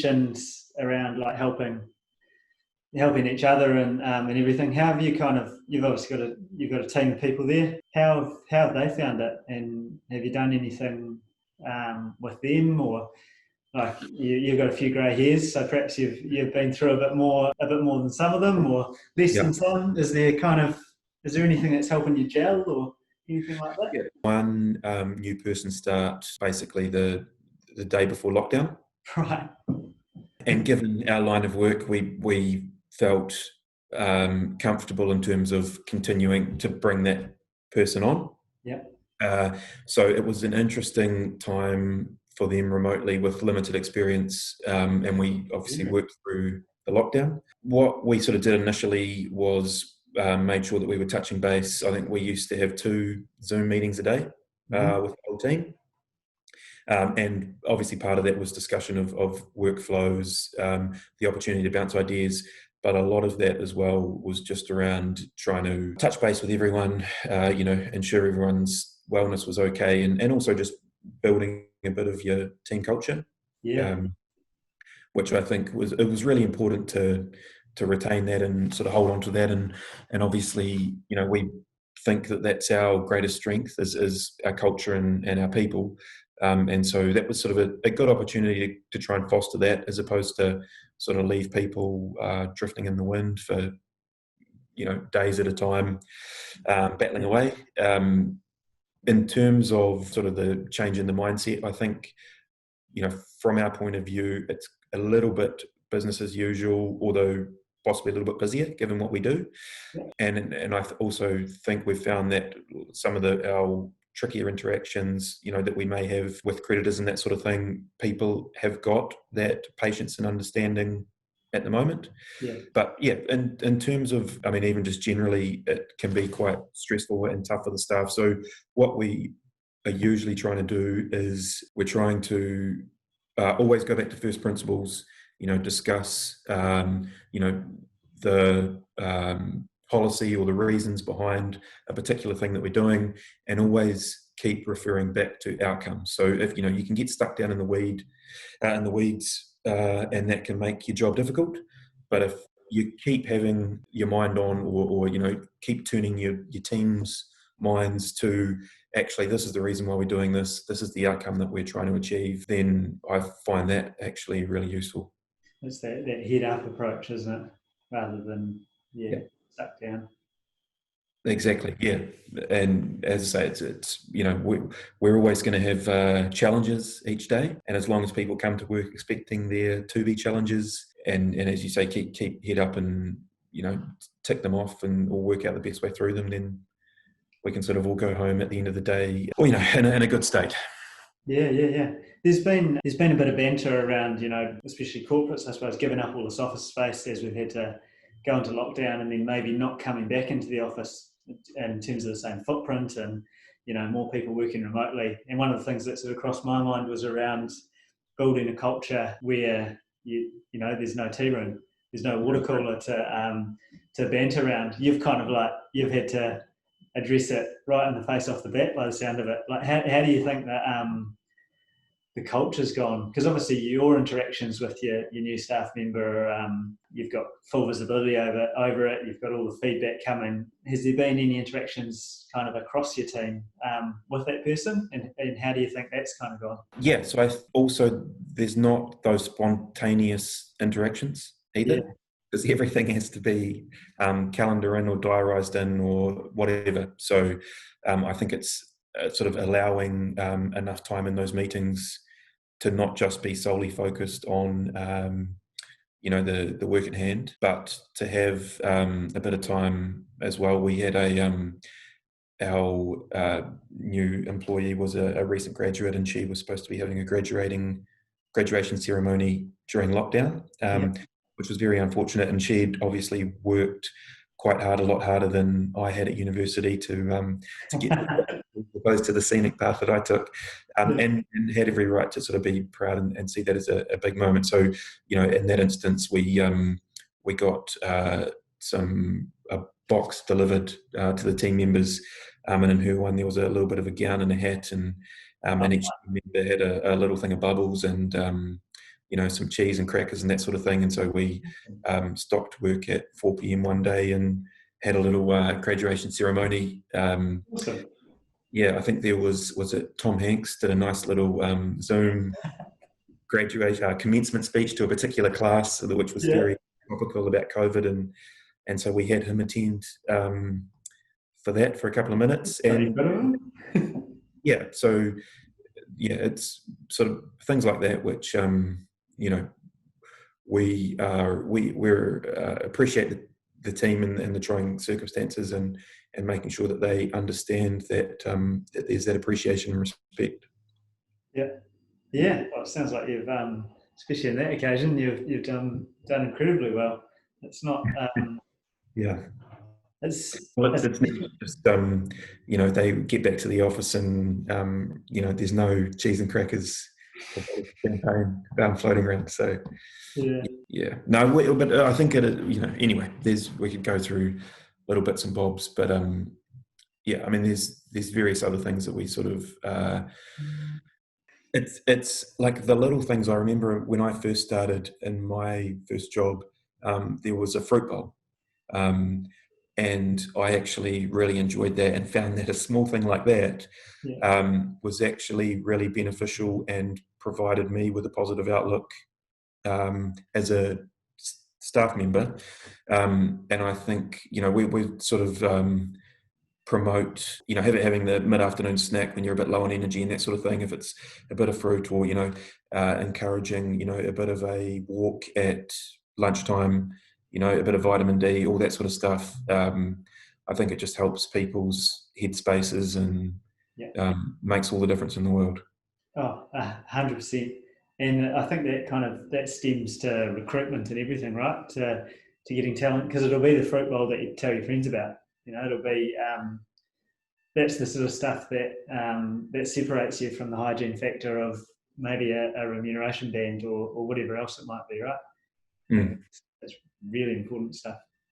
mentioned around like helping each other and everything. How have you you've obviously got a team of people there. How have they found it, and have you done anything with them, or like you've got a few grey hairs, so perhaps you've been through a bit more than some of them, or less than some? Is there anything that's helping you gel or anything like that? Yeah. One new person start basically the day before lockdown. Right. And given our line of work, we felt comfortable in terms of continuing to bring that person on. Yeah. So it was an interesting time for them remotely with limited experience, and we obviously worked through the lockdown. What we sort of did initially was made sure that we were touching base. I think we used to have 2 Zoom meetings a day with the whole team. And obviously part of that was discussion of workflows, the opportunity to bounce ideas, but a lot of that as well was just around trying to touch base with everyone, ensure everyone's wellness was okay, and also just building a bit of your team culture. Yeah. Which I think was really important to retain that and sort of hold on to that, and obviously, we think that that's our greatest strength is our culture and our people. And so that was sort of a good opportunity to try and foster that, as opposed to sort of leave people drifting in the wind for, days at a time, battling away. In terms of sort of the change in the mindset, I think, from our point of view, it's a little bit business as usual, although possibly a little bit busier given what we do. Yeah. And I also think we've found that some of our trickier interactions, that we may have with creditors and that sort of thing, people have got that patience and understanding at the moment. Yeah. But yeah, in terms of, even just generally, it can be quite stressful and tough for the staff. So what we are usually trying to do is we're trying to always go back to first principles, discuss, the policy or the reasons behind a particular thing that we're doing, and always keep referring back to outcomes. So if you can get stuck down in the weeds, and that can make your job difficult. But if you keep having your mind on, or keep tuning your team's minds to, actually, this is the reason why we're doing this, this is the outcome that we're trying to achieve, then I find that actually really useful. It's that head up approach, isn't it? Rather than stuck down. Exactly, yeah. And as I say, it's we're always going to have challenges each day, and as long as people come to work expecting there to be challenges, and as you say, keep head up and tick them off and or work out the best way through them, then we can sort of all go home at the end of the day, in a good state. Yeah. There's been a bit of banter around, especially corporates, I suppose, giving up all this office space as we've had to go into lockdown, and then maybe not coming back into the office in terms of the same footprint, and more people working remotely. And one of the things that sort of crossed my mind was around building a culture where there's no tea room, there's no water cooler to banter around. You've had to address it right in the face off the bat by the sound of it. Like, how do you think that the culture's gone? Because obviously your interactions with your new staff member, you've got full visibility over it, you've got all the feedback coming. Has there been any interactions kind of across your team with that person, and how do you think that's kind of gone? Yeah, so there's not those spontaneous interactions either. Yeah. Because everything has to be calendar in or diarised in or whatever. So I think it's sort of allowing enough time in those meetings to not just be solely focused on the work at hand, but to have a bit of time as well. We had our new employee was a recent graduate, and she was supposed to be having a graduation ceremony during lockdown. Which was very unfortunate, and she'd obviously worked quite hard, a lot harder than I had at university to get opposed to the scenic path that I took, and had every right to sort of be proud and see that as a big moment. So, in that instance, we got a box delivered to the team members, and in her one there was a little bit of a gown and a hat, and each team member had a little thing of bubbles, and some cheese and crackers and that sort of thing. And so we stopped work at 4 p.m. one day and had a little graduation ceremony. Awesome. Yeah, I think there was it Tom Hanks did a nice little Zoom commencement speech to a particular class, which was very topical about COVID, and so we had him attend for that for a couple of minutes. And yeah, so yeah, it's sort of things like that which we appreciate the team and the trying circumstances, and making sure that they understand that that there's that appreciation and respect. Yeah. Well, it sounds like you've, especially in that occasion, you've done incredibly well. It's not. Yeah. It's It's just they get back to the office and there's no cheese and crackers or champagne floating around. So yeah, no, but I think anyway, we could go through little bits and bobs, but yeah, I mean, there's various other things that we sort of it's like the little things. I remember when I first started in my first job, there was a fruit bowl. And I actually really enjoyed that and found that a small thing like that was actually really beneficial and provided me with a positive outlook as a staff member. And I think, we sort of promote, having the mid-afternoon snack when you're a bit low on energy and that sort of thing, if it's a bit of fruit, or, encouraging, a bit of a walk at lunchtime, a bit of vitamin D, all that sort of stuff. I think it just helps people's headspaces and makes all the difference in the world. Oh, 100%. And I think that stems to recruitment and everything, right? To getting talent, because it'll be the fruit bowl that you tell your friends about. It'll be that's the sort of stuff that separates you from the hygiene factor of maybe a remuneration band or whatever else it might be, right? Mm. It's really important stuff.